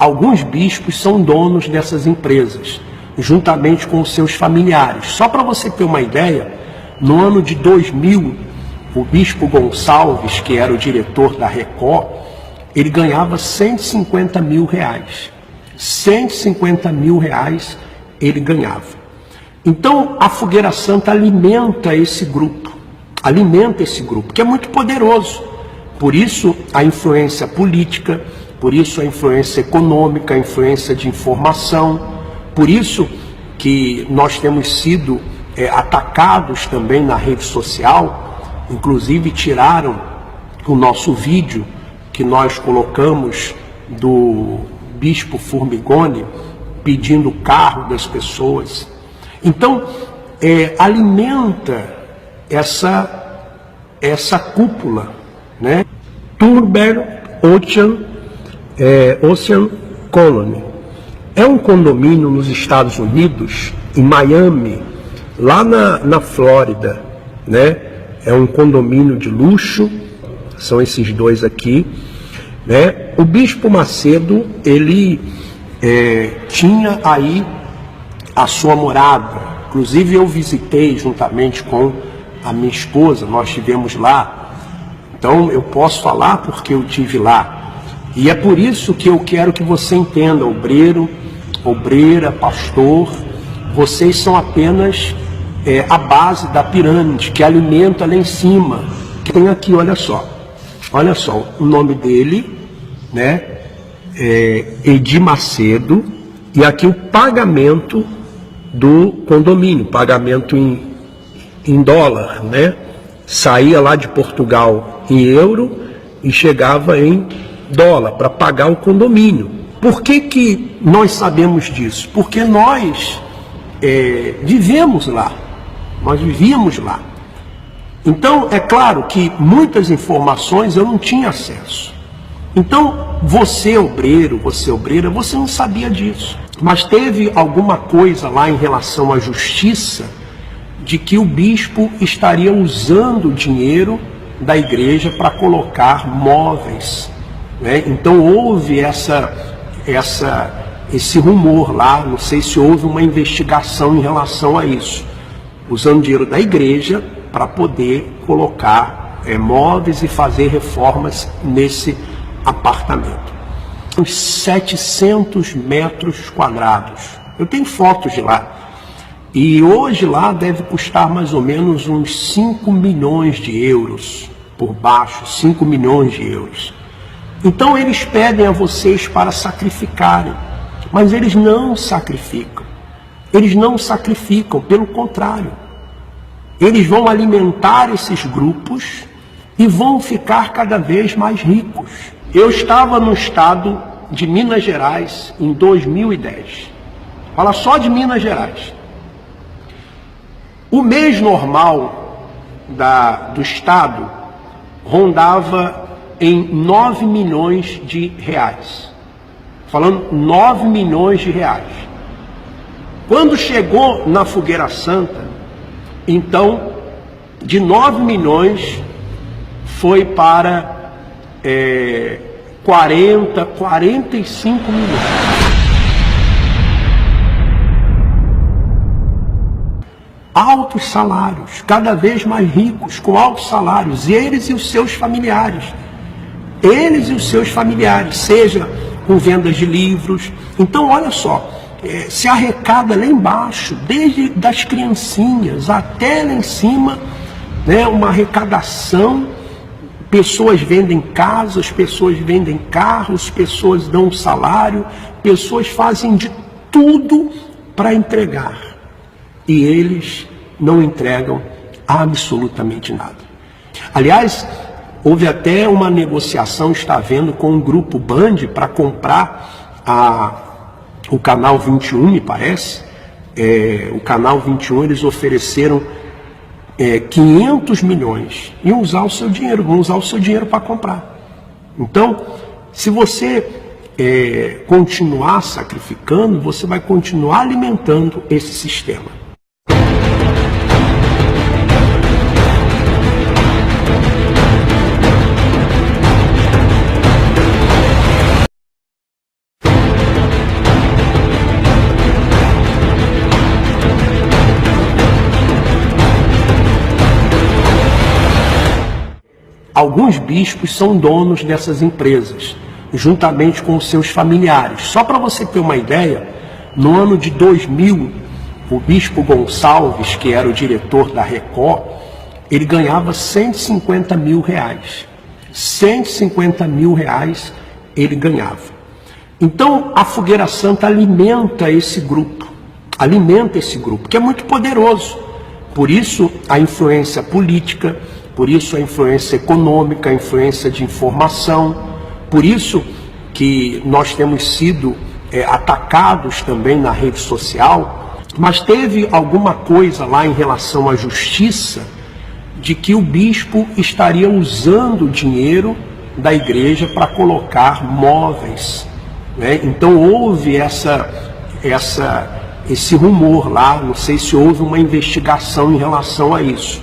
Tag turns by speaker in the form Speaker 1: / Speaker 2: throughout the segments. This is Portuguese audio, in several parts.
Speaker 1: alguns bispos são donos dessas empresas, juntamente com os seus familiares. Só para você ter uma ideia, no ano de 2000, o bispo Gonçalves, que era o diretor da Record, ele ganhava R$150 mil. 150 mil reais ele ganhava. Então, a Fogueira Santa alimenta esse grupo, que é muito poderoso. Por isso, a influência política, por isso a influência econômica, a influência de informação, por isso que nós temos sido atacados também na rede social, inclusive tiraram o nosso vídeo que nós colocamos do bispo Formigoni pedindo o carro das pessoas. Então, alimenta essa cúpula, né? Turber Ocean Colony. É um condomínio nos Estados Unidos, em Miami, lá na Flórida, né? É um condomínio de luxo, são esses dois aqui, né? O bispo Macedo, ele tinha aí a sua morada. Inclusive eu visitei juntamente com a minha esposa, nós estivemos lá. Então eu posso falar porque eu estive lá. E é por isso que eu quero que você entenda, obreiro, obreira, pastor, vocês são apenas a base da pirâmide que alimenta lá em cima. Tem aqui, olha só o nome dele, né? Edir Macedo, e aqui o pagamento do condomínio, pagamento em dólar, né? Saía lá de Portugal em euro e chegava em dólar para pagar o condomínio. Por que nós sabemos disso? Porque nós vivemos lá, nós vivíamos lá. Então, é claro que muitas informações eu não tinha acesso. Então, você obreiro, você obreira, você não sabia disso. Mas teve alguma coisa lá em relação à justiça de que o bispo estaria usando o dinheiro da igreja para colocar móveis, né? Então houve esse rumor lá, não sei se houve uma investigação em relação a isso, usando dinheiro da igreja para poder colocar móveis e fazer reformas nesse apartamento. Uns 700 metros quadrados. Eu tenho fotos de lá. E hoje lá deve custar mais ou menos uns 5 milhões de euros por baixo, 5 milhões de euros. Então eles pedem a vocês para sacrificarem, mas eles não sacrificam. Eles não sacrificam, pelo contrário. Eles vão alimentar esses grupos e vão ficar cada vez mais ricos. Eu estava no estado de Minas Gerais em 2010. Fala só de Minas Gerais. O mês normal do estado rondava em 9 milhões de reais. Falando 9 milhões de reais. Quando chegou na Fogueira Santa, então, de 9 milhões foi para 45 milhões. Altos salários, cada vez mais ricos, com altos salários, eles e os seus familiares. Eles e os seus familiares, seja com vendas de livros. Então, olha só, se arrecada lá embaixo, desde das criancinhas até lá em cima, né, uma arrecadação. Pessoas vendem casas, pessoas vendem carros, pessoas dão salário, pessoas fazem de tudo para entregar. E eles não entregam absolutamente nada. Aliás, houve até uma negociação, está havendo, com o grupo Band para comprar o Canal 21, me parece. O Canal 21, eles ofereceram 500 milhões. Iam usar o seu dinheiro, vão usar o seu dinheiro para comprar. Então, se você continuar sacrificando, você vai continuar alimentando esse sistema. alguns bispos são donos dessas empresas, juntamente com os seus familiares. Só para você ter uma ideia, no ano de 2000, o bispo Gonçalves, que era o diretor da Record, ele ganhava 150 mil reais. 150 mil reais ele ganhava. Então, a Fogueira Santa alimenta esse grupo, que é muito poderoso. Por isso, a influência política, por isso a influência econômica, a influência de informação, por isso que nós temos sido atacados também na rede social, mas teve alguma coisa lá em relação à justiça, de que o bispo estaria usando o dinheiro da igreja para colocar móveis, né? Então houve esse rumor lá, não sei se houve uma investigação em relação a isso,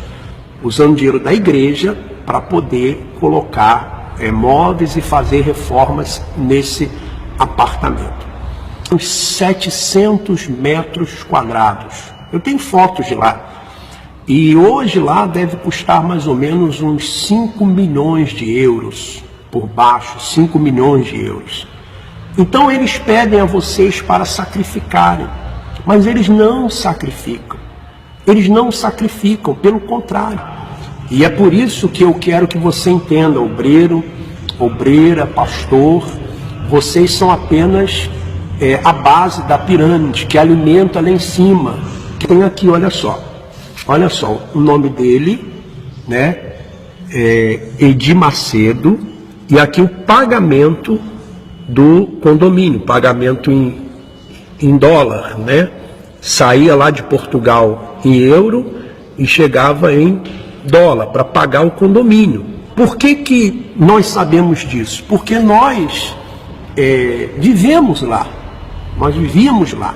Speaker 1: usando dinheiro da igreja para poder colocar móveis e fazer reformas nesse apartamento. Uns 700 metros quadrados. Eu tenho fotos de lá. E hoje lá deve custar mais ou menos uns 5 milhões de euros por baixo, 5 milhões de euros. Então eles pedem a vocês para sacrificarem, mas eles não sacrificam. Eles não sacrificam, pelo contrário. E é por isso que eu quero que você entenda, obreiro, obreira, pastor, vocês são apenas a base da pirâmide que alimenta lá em cima. Tem aqui, olha só o nome dele, né? Edir Macedo, e aqui o pagamento do condomínio, pagamento em dólar, né? Saía lá de Portugal em euro e chegava em dólar para pagar o condomínio. Por que nós sabemos disso? Porque nós vivemos lá, nós vivíamos lá.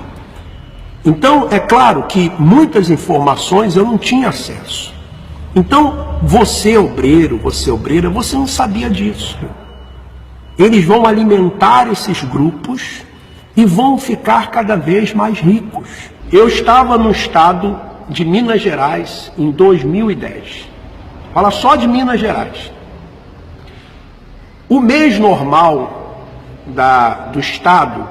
Speaker 1: Então, é claro que muitas informações eu não tinha acesso. Então, você obreiro, você obreira, você não sabia disso. Eles vão alimentar esses grupos e vão ficar cada vez mais ricos. Eu estava no estado de Minas Gerais em 2010. Fala só de Minas Gerais. O mês normal do estado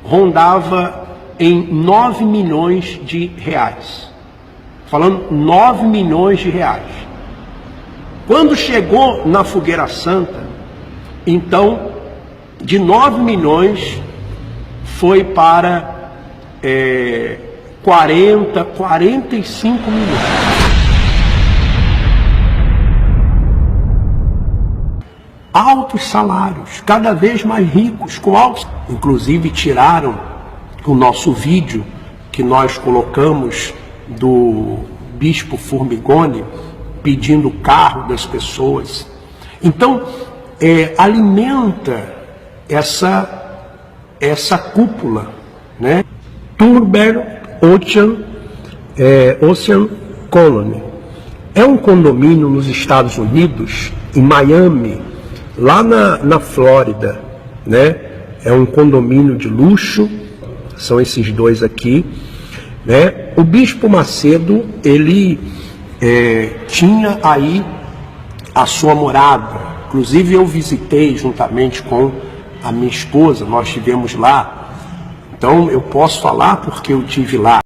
Speaker 1: rondava em 9 milhões de reais. Falando 9 milhões de reais. Quando chegou na Fogueira Santa, então, de 9 milhões foi para 45 milhões. Altos salários, cada vez mais ricos, com altos. Inclusive tiraram o nosso vídeo que nós colocamos do bispo Formigoni pedindo o carro das pessoas. Então, alimenta essa cúpula, né? Turber Ocean Colony. É um condomínio nos Estados Unidos, em Miami, lá na Flórida, né? É um condomínio de luxo, são esses dois aqui, né? O bispo Macedo, ele tinha aí a sua morada. Inclusive eu visitei juntamente com a minha esposa, nós estivemos lá. Então eu posso falar porque eu estive lá.